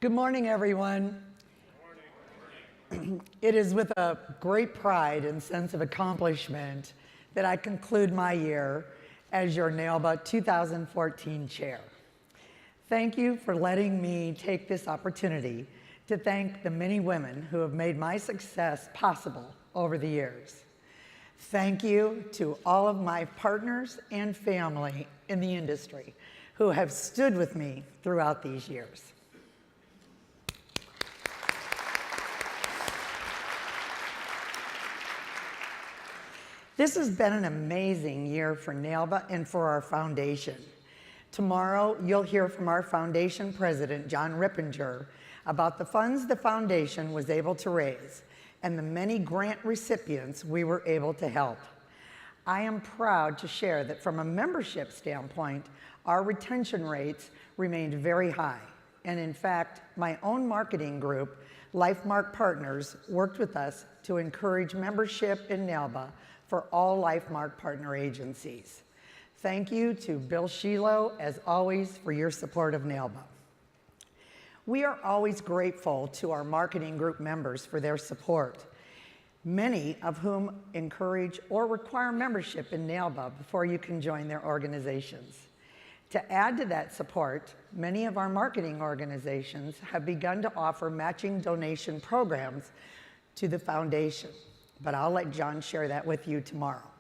Good morning, everyone. It is with a great pride and sense of accomplishment that I conclude my year as your NAILBA 2014 chair. Thank you for letting me take this opportunity to thank the many women who have made my success possible over the years. Thank you to all of my partners and family in the industry who have stood with me throughout these years. This has been an amazing year for NAILBA and for our foundation. Tomorrow, you'll hear from our foundation president, John Rippinger, about the funds the foundation was able to raise and the many grant recipients we were able to help. I am proud to share that from a membership standpoint, our retention rates remained very high. And in fact, my own marketing group, LifeMark Partners, worked with us to encourage membership in NAILBA for all LifeMark partner agencies. Thank you to Bill Shiloh, as always, for your support of NAILBA. We are always grateful to our marketing group members for their support, many of whom encourage or require membership in NAILBA before you can join their organizations. To add to that support, many of our marketing organizations have begun to offer matching donation programs to the foundation, but I'll let John share that with you tomorrow.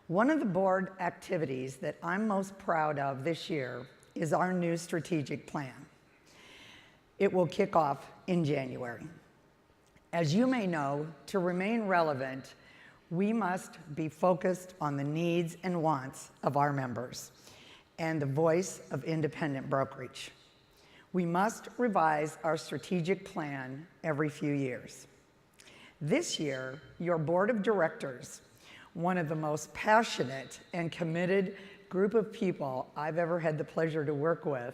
One of the board activities that I'm most proud of this year is our new strategic plan. It will kick off in January. As you may know, to remain relevant, we must be focused on the needs and wants of our members and the voice of independent brokerage. We must revise our strategic plan every few years. This year, your board of directors, one of the most passionate and committed group of people I've ever had the pleasure to work with,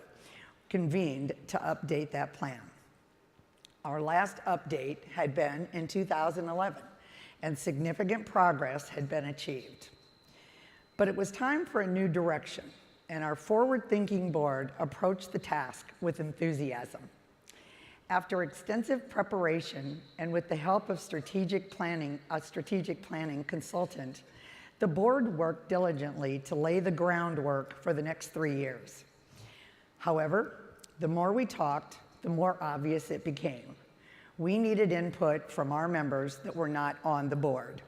convened to update that plan. Our last update had been in 2011, and significant progress had been achieved. But it was time for a new direction, and our forward-thinking board approached the task with enthusiasm. After extensive preparation and with the help of a strategic planning consultant, the board worked diligently to lay the groundwork for the next 3 years. However, the more we talked, the more obvious it became. We needed input from our members that were not on the board.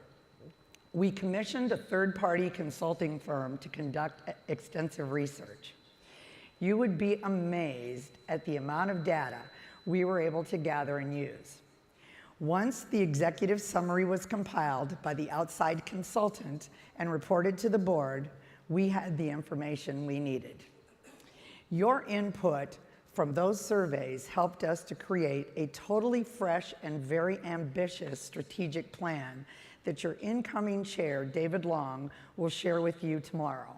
We commissioned a third-party consulting firm to conduct extensive research. You would be amazed at the amount of data we were able to gather and use. Once the executive summary was compiled by the outside consultant and reported to the board, we had the information we needed. Your input from those surveys helped us to create a totally fresh and very ambitious strategic plan that your incoming chair, David Long, will share with you tomorrow.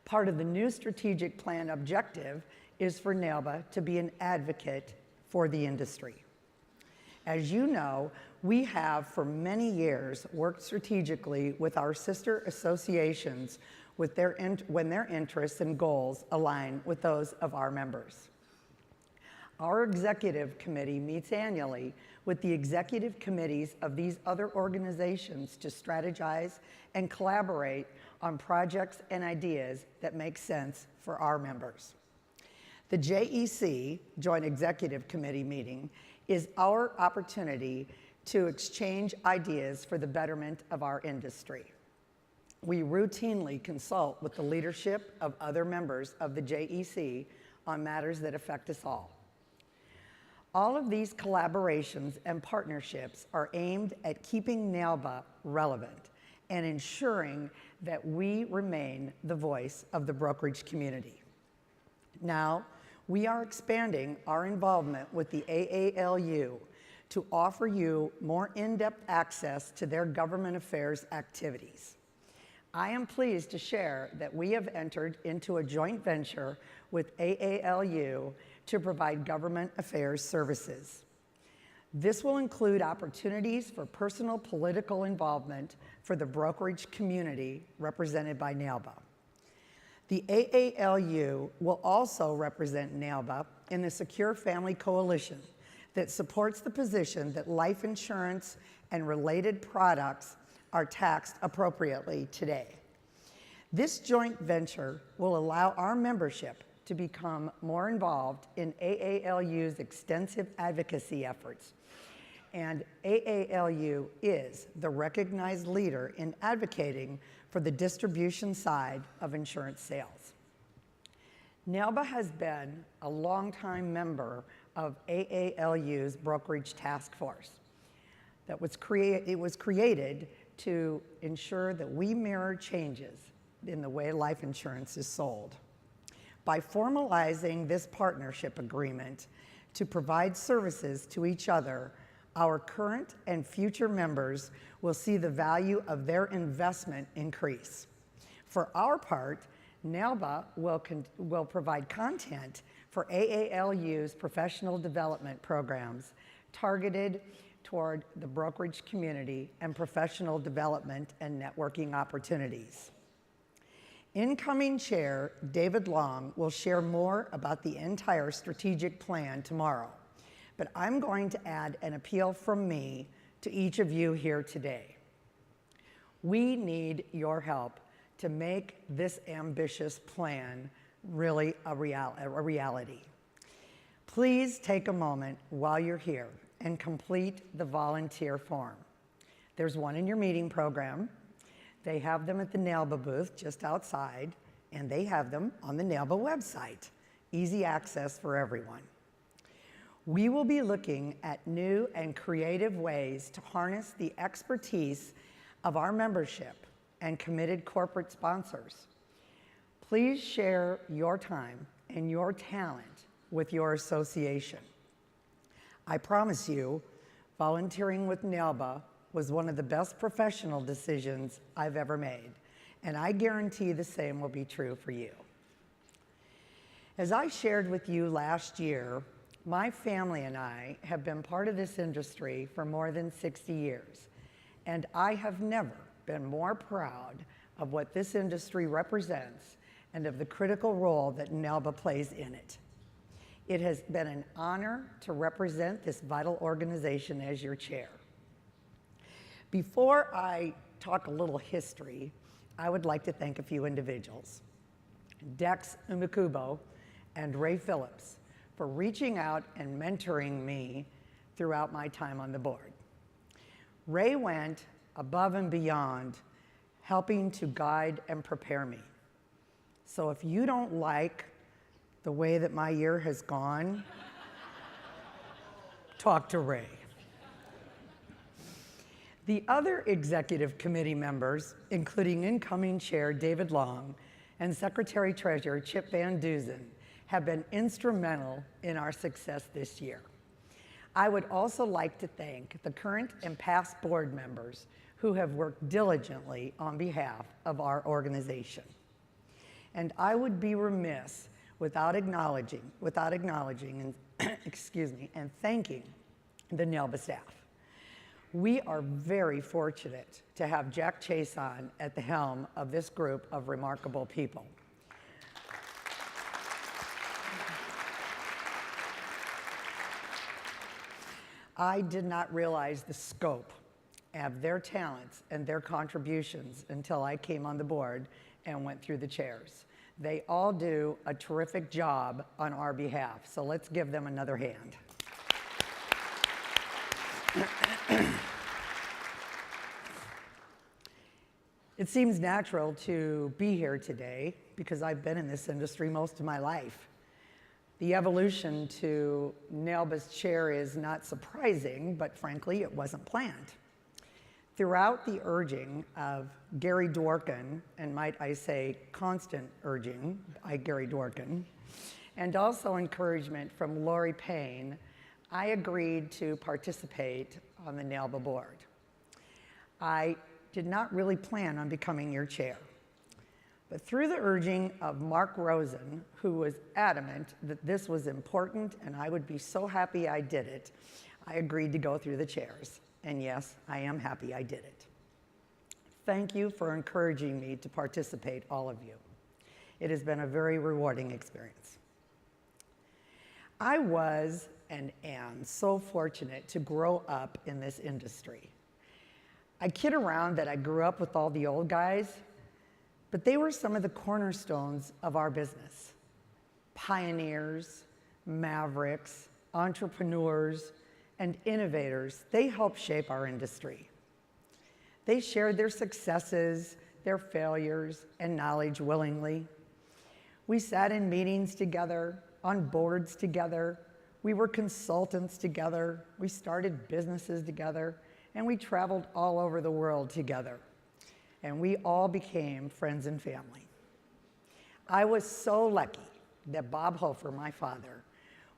Part of the new strategic plan objective is for NAILBA to be an advocate for the industry. As you know, we have for many years worked strategically with our sister associations when their interests and goals align with those of our members. Our executive committee meets annually with the executive committees of these other organizations to strategize and collaborate on projects and ideas that make sense for our members. The JEC, Joint Executive Committee meeting, is our opportunity to exchange ideas for the betterment of our industry. We routinely consult with the leadership of other members of the JEC on matters that affect us all. All of these collaborations and partnerships are aimed at keeping NAILBA relevant and ensuring that we remain the voice of the brokerage community. Now, we are expanding our involvement with the AALU to offer you more in-depth access to their government affairs activities. I am pleased to share that we have entered into a joint venture with AALU to provide government affairs services. This will include opportunities for personal political involvement for the brokerage community represented by NAILBA. The AALU will also represent NAILBA in the Secure Family Coalition that supports the position that life insurance and related products are taxed appropriately today. This joint venture will allow our membership to become more involved in AALU's extensive advocacy efforts. And AALU is the recognized leader in advocating for the distribution side of insurance sales. NAILBA has been a longtime member of AALU's brokerage task force. It was created to ensure that we mirror changes in the way life insurance is sold. By formalizing this partnership agreement to provide services to each other, our current and future members will see the value of their investment increase. For our part, NAILBA will provide content for AALU's professional development programs targeted toward the brokerage community and professional development and networking opportunities. Incoming Chair David Long will share more about the entire strategic plan tomorrow, but I'm going to add an appeal from me to each of you here today. We need your help to make this ambitious plan really a reality. Please take a moment while you're here and complete the volunteer form. There's one in your meeting program. They have them at the NAILBA booth just outside, and they have them on the NAILBA website. Easy access for everyone. We will be looking at new and creative ways to harness the expertise of our membership and committed corporate sponsors. Please share your time and your talent with your association. I promise you, volunteering with NAILBA was one of the best professional decisions I've ever made, and I guarantee the same will be true for you. As I shared with you last year, my family and I have been part of this industry for more than 60 years, and I have never been more proud of what this industry represents and of the critical role that NAILBA plays in it. It has been an honor to represent this vital organization as your chair. Before I talk a little history, I would like to thank a few individuals. Dex Umukubo and Ray Phillips for reaching out and mentoring me throughout my time on the board. Ray went above and beyond, helping to guide and prepare me. So if you don't like the way that my year has gone, talk to Ray. The other executive committee members, including incoming chair David Long and Secretary Treasurer Chip Van Duzen, have been instrumental in our success this year. I would also like to thank the current and past board members who have worked diligently on behalf of our organization. And I would be remiss without acknowledging and and thanking the NAILBA staff. We are very fortunate to have Jack Chason at the helm of this group of remarkable people. I did not realize the scope of their talents and their contributions until I came on the board and went through the chairs. They all do a terrific job on our behalf, so let's give them another hand. It seems natural to be here today because I've been in this industry most of my life. The evolution to NAILBA's chair is not surprising, but frankly, it wasn't planned. Throughout the urging of Gary Dworkin, and might I say constant urging by Gary Dworkin, and also encouragement from Lori Payne, I agreed to participate on the NAILBA board. I did not really plan on becoming your chair, but through the urging of Mark Rosen, who was adamant that this was important and I would be so happy I did it, I agreed to go through the chairs. And yes, I am happy I did it. Thank you for encouraging me to participate, all of you. It has been a very rewarding experience. I was and am so fortunate to grow up in this industry. I kid around that I grew up with all the old guys, but they were some of the cornerstones of our business. Pioneers, mavericks, entrepreneurs, and innovators. They helped shape our industry. They shared their successes, their failures, and knowledge willingly. We sat in meetings together, on boards together. We were consultants together. We started businesses together, and we traveled all over the world together. And we all became friends and family. I was so lucky that Bob Hofer, my father,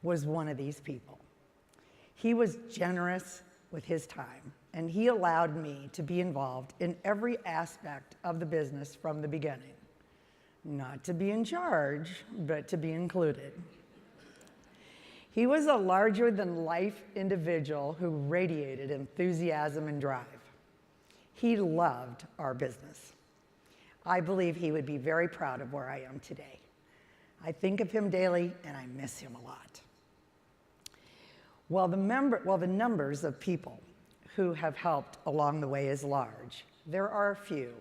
was one of these people. He was generous with his time, and he allowed me to be involved in every aspect of the business from the beginning. Not to be in charge, but to be included. He was a larger-than-life individual who radiated enthusiasm and drive. He loved our business. I believe he would be very proud of where I am today. I think of him daily, and I miss him a lot. While the numbers of people who have helped along the way is large, there are a few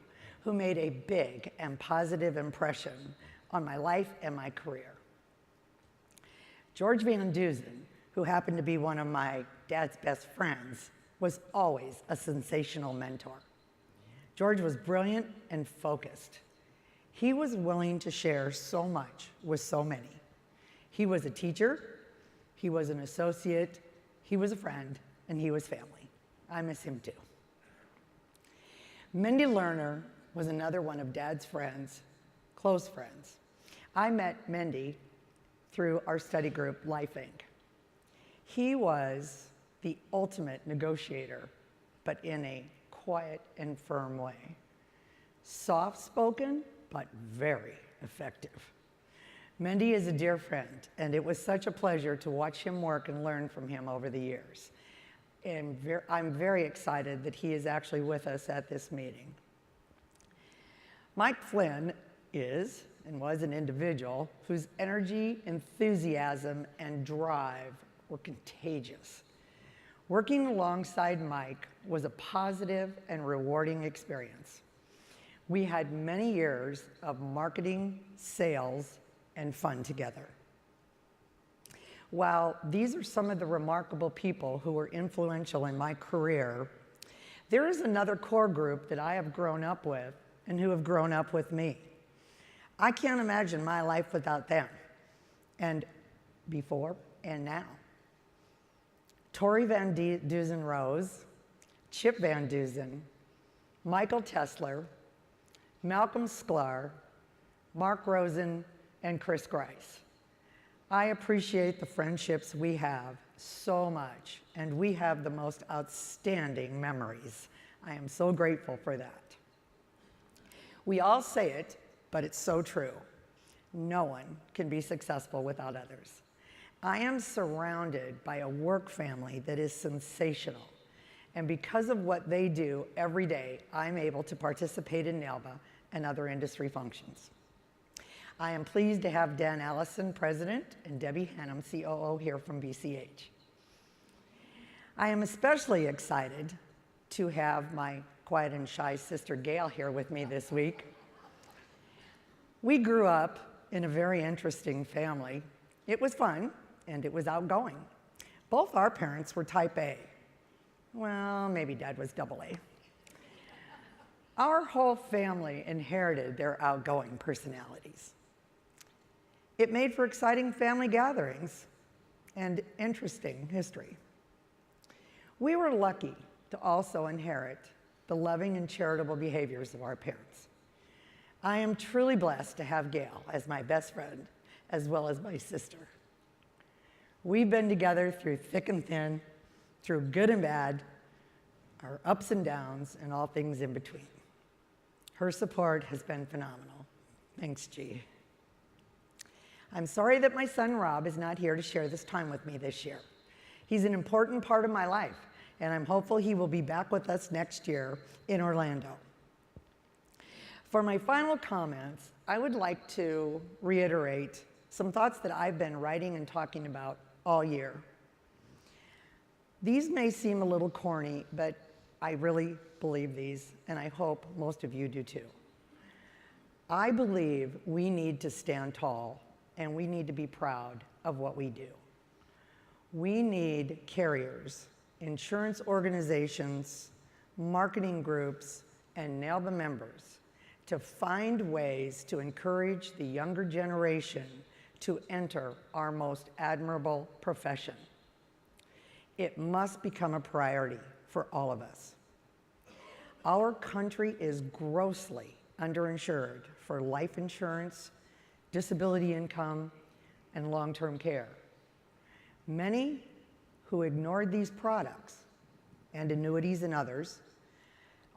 who made a big and positive impression on my life and my career. George Van Dusen, who happened to be one of my dad's best friends, was always a sensational mentor. George was brilliant and focused. He was willing to share so much with so many. He was a teacher, he was an associate, he was a friend, and he was family. I miss him too. Mindy Lerner was another one of Dad's friends, close friends. I met Mindy through our study group, Life Inc. He was the ultimate negotiator, but in a quiet and firm way. Soft-spoken, but very effective. Mindy is a dear friend, and it was such a pleasure to watch him work and learn from him over the years. And I'm very excited that he is actually with us at this meeting. Mike Flynn is and was an individual whose energy, enthusiasm, and drive were contagious. Working alongside Mike was a positive and rewarding experience. We had many years of marketing, sales, and fun together. While these are some of the remarkable people who were influential in my career, there is another core group that I have grown up with and who have grown up with me. I can't imagine my life without them, and before and now. Tori Van Dusen Rose, Chip Van Dusen, Michael Tesler, Malcolm Sklar, Mark Rosen, and Chris Grice. I appreciate the friendships we have so much, and we have the most outstanding memories. I am so grateful for that. We all say it, but it's so true. No one can be successful without others. I am surrounded by a work family that is sensational, and because of what they do every day, I'm able to participate in NAILBA and other industry functions. I am pleased to have Dan Allison, President, and Debbie Hannum, COO, here from BCH. I am especially excited to have my quiet and shy sister Gail here with me this week. We grew up in a very interesting family. It was fun, and it was outgoing. Both our parents were type A. Well, maybe Dad was double A. Our whole family inherited their outgoing personalities. It made for exciting family gatherings and interesting history. We were lucky to also inherit the loving and charitable behaviors of our parents. I am truly blessed to have Gail as my best friend, as well as my sister. We've been together through thick and thin, through good and bad, our ups and downs, and all things in between. Her support has been phenomenal. Thanks, G. I'm sorry that my son Rob is not here to share this time with me this year. He's an important part of my life, and I'm hopeful he will be back with us next year in Orlando. For my final comments, I would like to reiterate some thoughts that I've been writing and talking about all year. These may seem a little corny, but I really believe these, and I hope most of you do too. I believe we need to stand tall, and we need to be proud of what we do. We need carriers, insurance organizations, marketing groups, and NAILBA members to find ways to encourage the younger generation to enter our most admirable profession. It must become a priority for all of us. Our country is grossly underinsured for life insurance, disability income, and long-term care. Many who ignored these products, and annuities and others,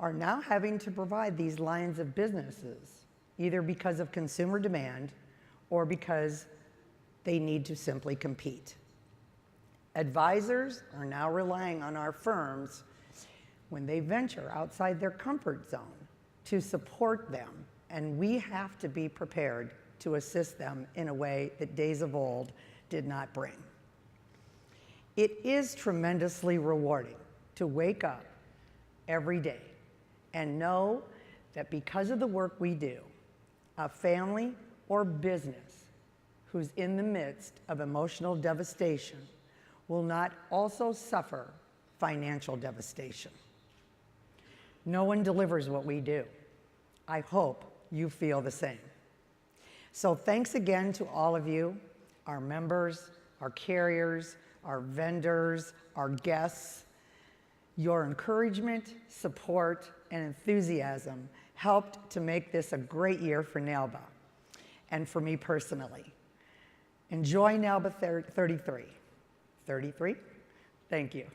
are now having to provide these lines of businesses, either because of consumer demand or because they need to simply compete. Advisors are now relying on our firms when they venture outside their comfort zone to support them, and we have to be prepared to assist them in a way that days of old did not bring. It is tremendously rewarding to wake up every day and know that because of the work we do, a family or business who's in the midst of emotional devastation will not also suffer financial devastation. No one delivers what we do. I hope you feel the same. So thanks again to all of you, our members, our carriers, our vendors, our guests. Your encouragement, support, and enthusiasm helped to make this a great year for NAILBA and for me personally. Enjoy NAILBA 33. 33? Thank you.